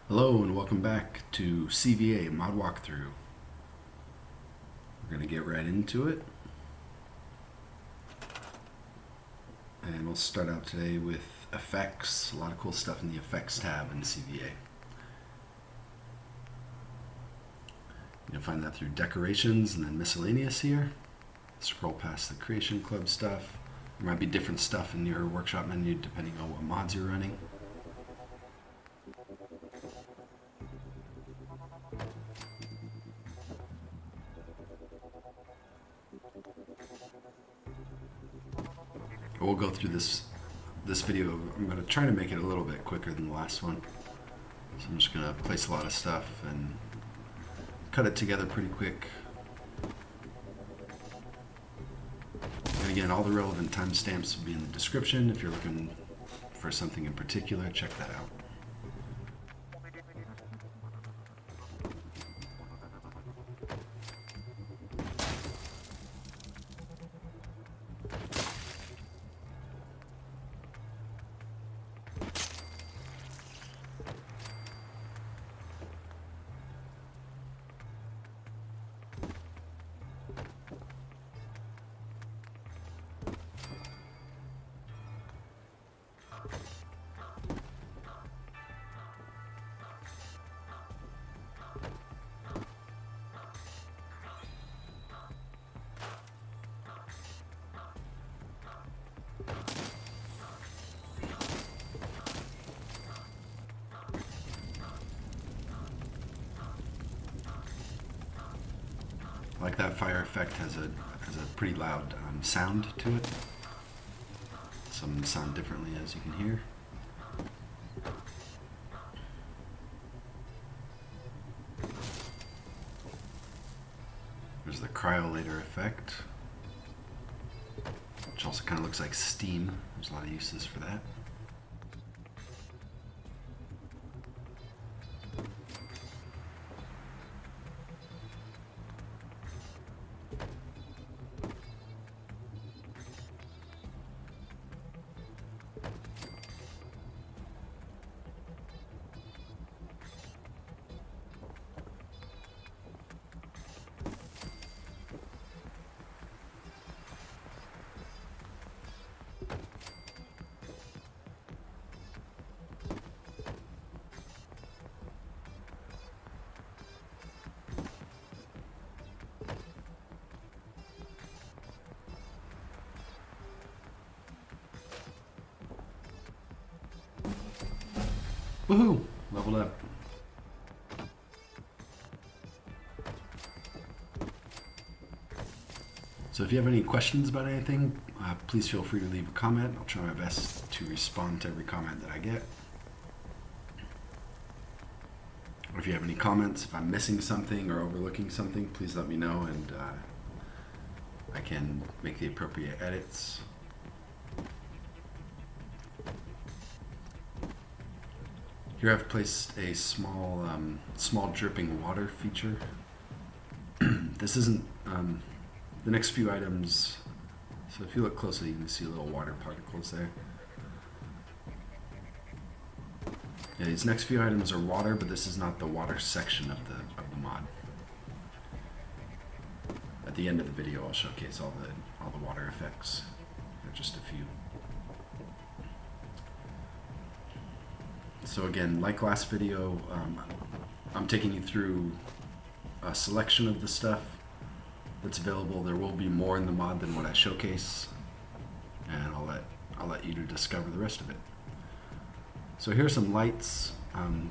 Hello and welcome back to CVA Mod Walkthrough. We're going to get right into it. And we'll start out today with effects. A lot of cool stuff in the effects tab in CVA. You'll find that through decorations and then miscellaneous here. Scroll past the creation club stuff. There might be different stuff in your workshop menu depending on what mods you're running. We'll go through this video. I'm going to try to make it a little bit quicker than the last one. So I'm just going to place a lot of stuff and cut it together pretty quick. And again, all the relevant timestamps will be in the description. If you're looking for something in particular, check that out. Like that fire effect has a pretty loud sound to it. Some sound differently, as you can hear. There's the cryolator effect, which also kind of looks like steam. There's a lot of uses for that. Woohoo! Leveled up. So if you have any questions about anything, please feel free to leave a comment. I'll try my best to respond to every comment that I get. Or if you have any comments, if I'm missing something or overlooking something, please let me know and I can make the appropriate edits. Here I've placed a small dripping water feature. This isn't the next few items. So if you look closely, you can see little water particles there. Yeah, these next few items are water, but this is not the water section of the mod. At the end of the video, I'll showcase all the water effects. There are just a few. So again, like last video, I'm taking you through a selection of the stuff that's available. There will be more in the mod than what I showcase, and I'll let you to discover the rest of it. So here are some lights. You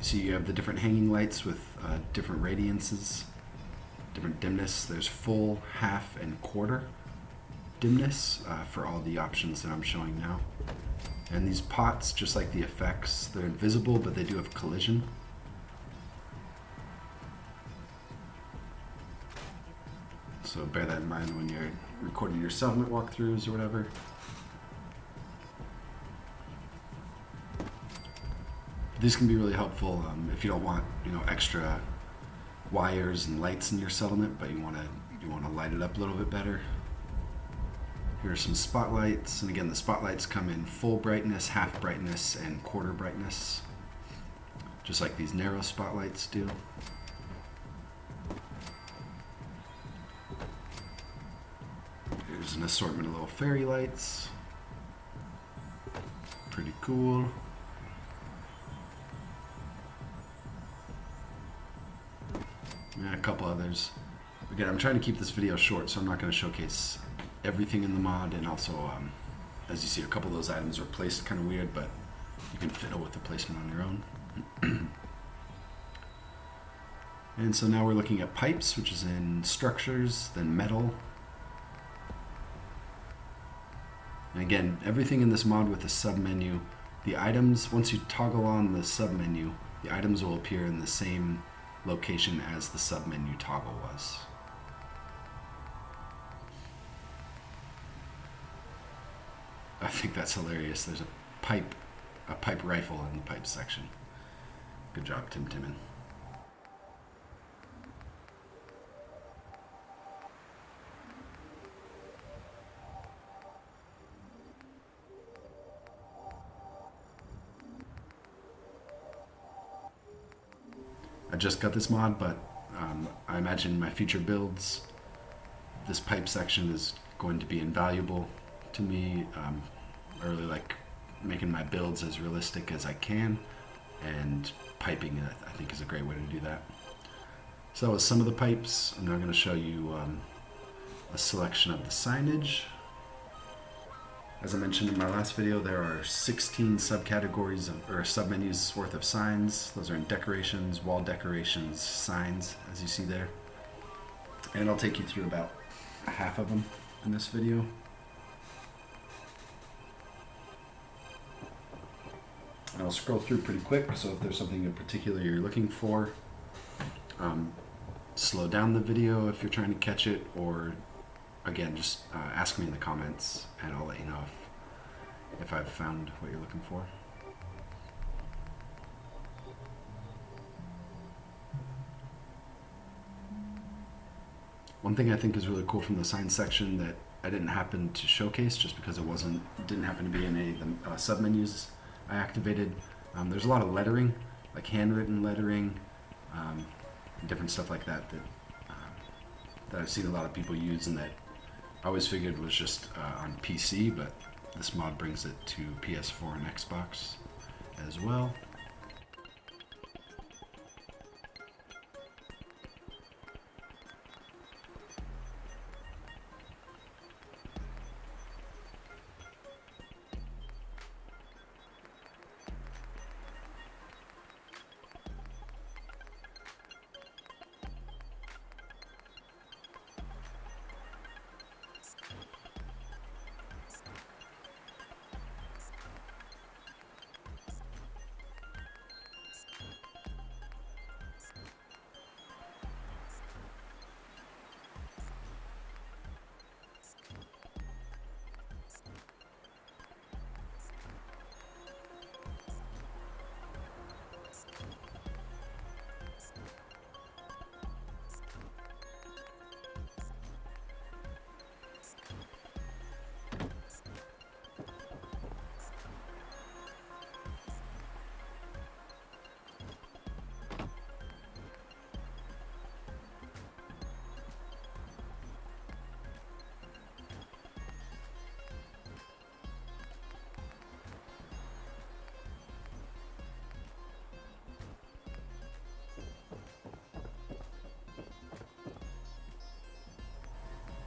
see you have the different hanging lights with different radiances, different dimness. There's full, half, and quarter dimness for all the options that I'm showing now. And these pots, just like the effects, they're invisible, but they do have collision. So bear that in mind when you're recording your settlement walkthroughs or whatever. These can be really helpful if you don't want, extra wires and lights in your settlement, but you want to light it up a little bit better. Here are some spotlights, and again, the spotlights come in full brightness, half brightness, and quarter brightness. just like these narrow spotlights do. Here's an assortment of little fairy lights. Pretty cool. And a couple others. Again, I'm trying to keep this video short, so I'm not going to showcase everything in the mod, and also, as you see, a couple of those items are placed kind of weird, but you can fiddle with the placement on your own. And so now we're looking at pipes, which is in structures, then metal. And again, everything in this mod with the sub-menu, the items, once you toggle on the sub-menu, the items will appear in the same location as the sub-menu toggle was. I think that's hilarious. There's a pipe rifle in the pipe section. Good job, tim-timman. I just got this mod, but I imagine my future builds, this pipe section is going to be invaluable to me. I really like making my builds as realistic as I can, and piping I think is a great way to do that. So with some of the pipes, I'm now going to show you a selection of the signage. As I mentioned in my last video, there are 16 subcategories or submenus worth of signs. Those are in decorations, wall decorations, signs, as you see there. And I'll take you through about half of them in this video. And I'll scroll through pretty quick, so if there's something in particular you're looking for, slow down the video if you're trying to catch it, or again, just ask me in the comments and I'll let you know if I've found what you're looking for. One thing I think is really cool from the sign section that I didn't happen to showcase just because it didn't happen to be in any of the submenus I activated. There's a lot of lettering, like handwritten lettering, different stuff like that that I've seen a lot of people use, and that I always figured was just on PC, but this mod brings it to PS4 and Xbox as well.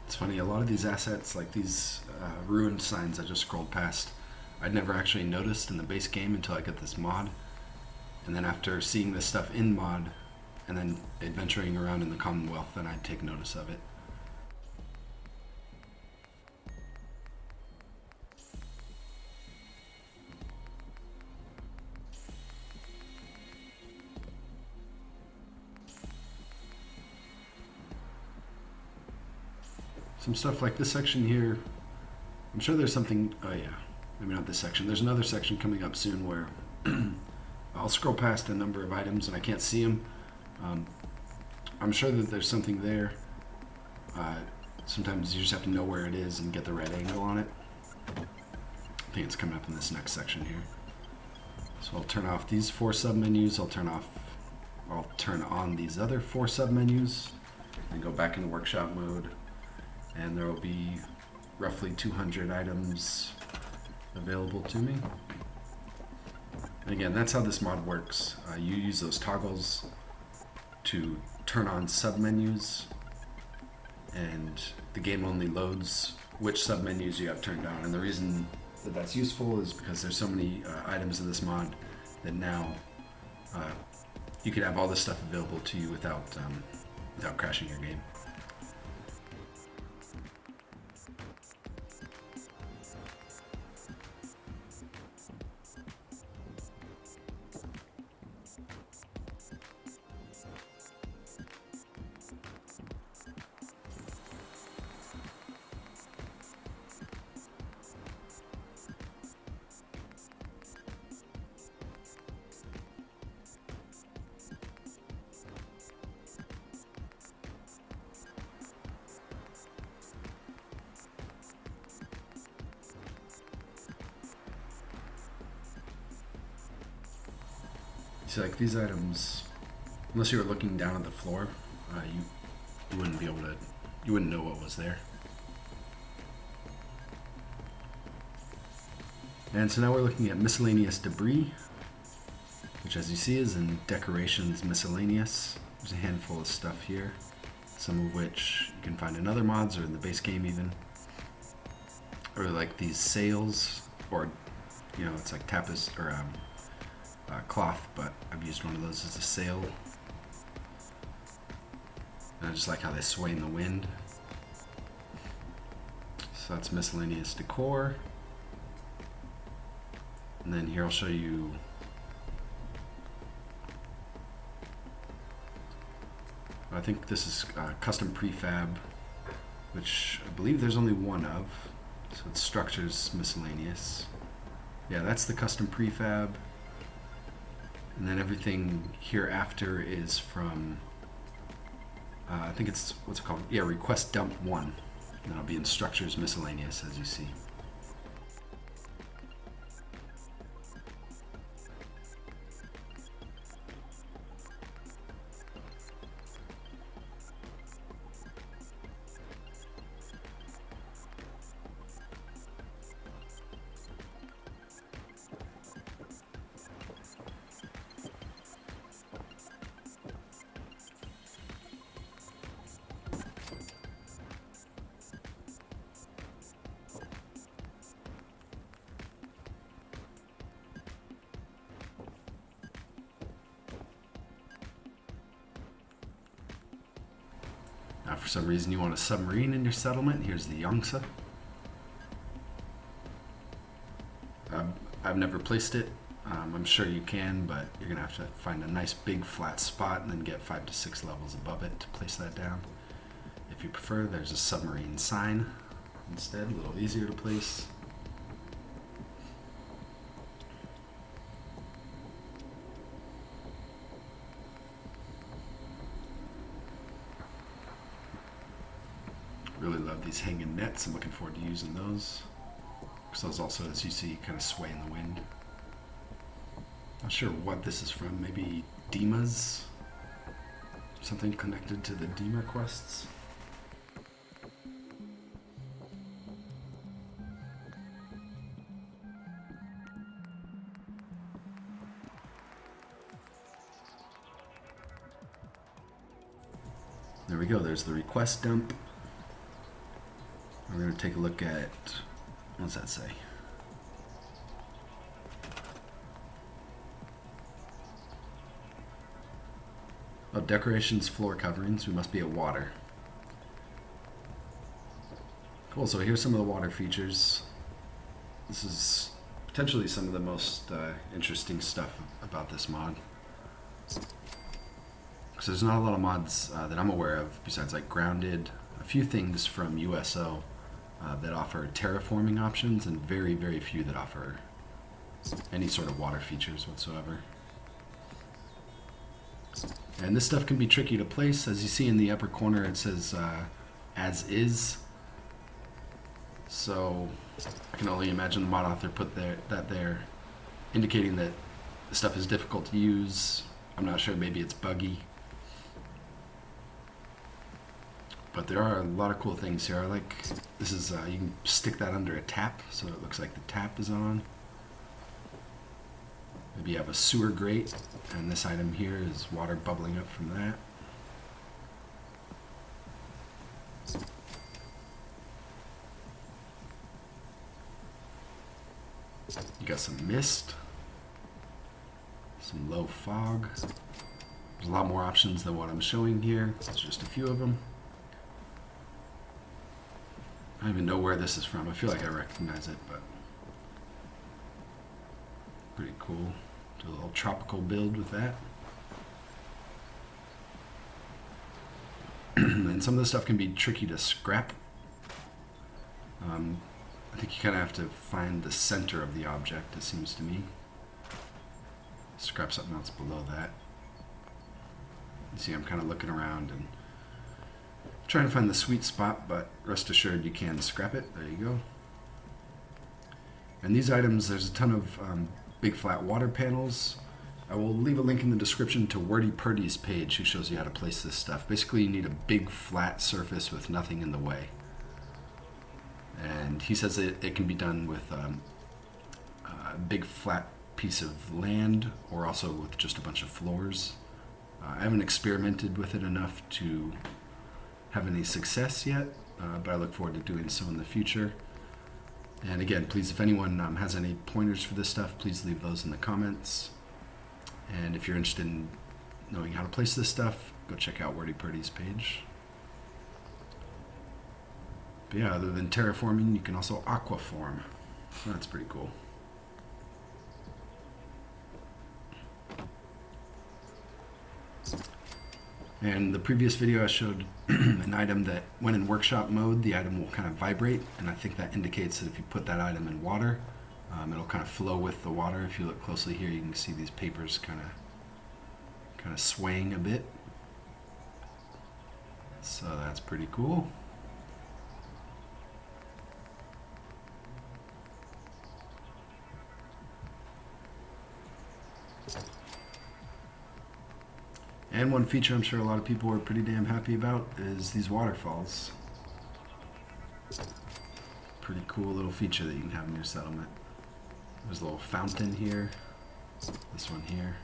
It's funny, a lot of these assets, like these ruined signs I just scrolled past, I'd never actually noticed in the base game until I got this mod. And then after seeing this stuff in mod, and then adventuring around in the Commonwealth, then I'd take notice of it. Some stuff like this section here, I'm sure there's something, oh yeah, maybe not this section. There's another section coming up soon where I'll scroll past a number of items and I can't see them. I'm sure that there's something there. Sometimes you just have to know where it is and get the right angle on it. I think it's coming up in this next section here. So I'll turn off these 4 submenus. I'll turn on these other 4 submenus and go back into workshop mode. And there will be roughly 200 items available to me. And again, that's how this mod works. You use those toggles to turn on submenus, and the game only loads which submenus you have turned on. And the reason that that's useful is because there's so many items in this mod that now you can have all this stuff available to you without crashing your game. So like these items, unless you were looking down at the floor, you wouldn't be able to, you wouldn't know what was there. And so now we're looking at miscellaneous debris, which as you see is in decorations miscellaneous. There's a handful of stuff here, some of which you can find in other mods or in the base game even. Or like these sails, or it's like tapestry or cloth, but I've used one of those as a sail. And I just like how they sway in the wind. So that's miscellaneous decor. And then here I'll show you I think this is custom prefab, which I believe there's only one of. So it's structures miscellaneous. Yeah, that's the custom prefab. And then everything hereafter is from, I think it's, what's it called? Yeah, request dump 1. And that'll be in structures miscellaneous, as you see. Now, for some reason you want a submarine in your settlement. Here's the Yongsa. I've never placed it. I'm sure you can, but you're gonna have to find a nice big flat spot and then get 5 to 6 levels above it to place that down. If you prefer, there's a submarine sign instead, a little easier to place. Really love these hanging nets. I'm looking forward to using those. Because those also, as you see, kind of sway in the wind. Not sure what this is from. Maybe Dima's? Something connected to the Dima quests? There we go. There's the request dump. We're going to take a look at, what does that say? Oh, decorations, floor coverings. We must be at water. Cool, so here's some of the water features. This is potentially some of the most interesting stuff about this mod. So there's not a lot of mods that I'm aware of, besides like Grounded, a few things from USO that offer terraforming options, and very, very few that offer any sort of water features whatsoever. And this stuff can be tricky to place. As you see in the upper corner, it says as is. So I can only imagine the mod author put that there, indicating that The stuff is difficult to use. I'm not sure, maybe it's buggy. But there are a lot of cool things here. I like, this is, you can stick that under a tap, so it looks like the tap is on. Maybe you have a sewer grate, and this item here is water bubbling up from that. You got some mist, some low fog. There's a lot more options than what I'm showing here. It's just a few of them. I don't even know where this is from. I feel like I recognize it, but pretty cool. Do a little tropical build with that. And some of this stuff can be tricky to scrap. I think you kind of have to find the center of the object, it seems to me. Scrap something else below that. You see, I'm kind of looking around and trying to find the sweet spot, but rest assured you can scrap it. There you go. And these items, there's a ton of big flat water panels. I will leave a link in the description to Werty Perty's page, who shows you how to place this stuff. Basically, you need a big flat surface with nothing in the way. And he says that it can be done with a big flat piece of land, or also with just a bunch of floors. I haven't experimented with it enough to have any success yet, but I look forward to doing so in the future. And again, please, if anyone has any pointers for this stuff, please leave those in the comments. And if you're interested in knowing how to place this stuff, go check out Werty Perty's page. But yeah, other than terraforming, you can also aquaform. That's pretty cool. And the previous video I showed an item that when in workshop mode, the item will kind of vibrate, and I think that indicates that if you put that item in water, it'll kind of flow with the water. If you look closely here, you can see these papers kind of swaying a bit. So that's pretty cool. And one feature I'm sure a lot of people are pretty damn happy about is these waterfalls. Pretty cool little feature that you can have in your settlement. There's a little fountain here, this one here.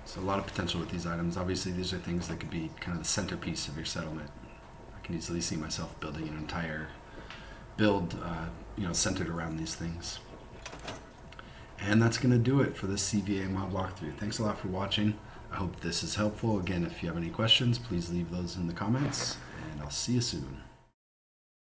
So a lot of potential with these items. Obviously these are things that could be kind of the centerpiece of your settlement. I can easily see myself building an entire build centered around these things. And that's going to do it for this CVA mod walkthrough. Thanks a lot for watching. I hope this is helpful. Again, if you have any questions, please leave those in the comments, and I'll see you soon.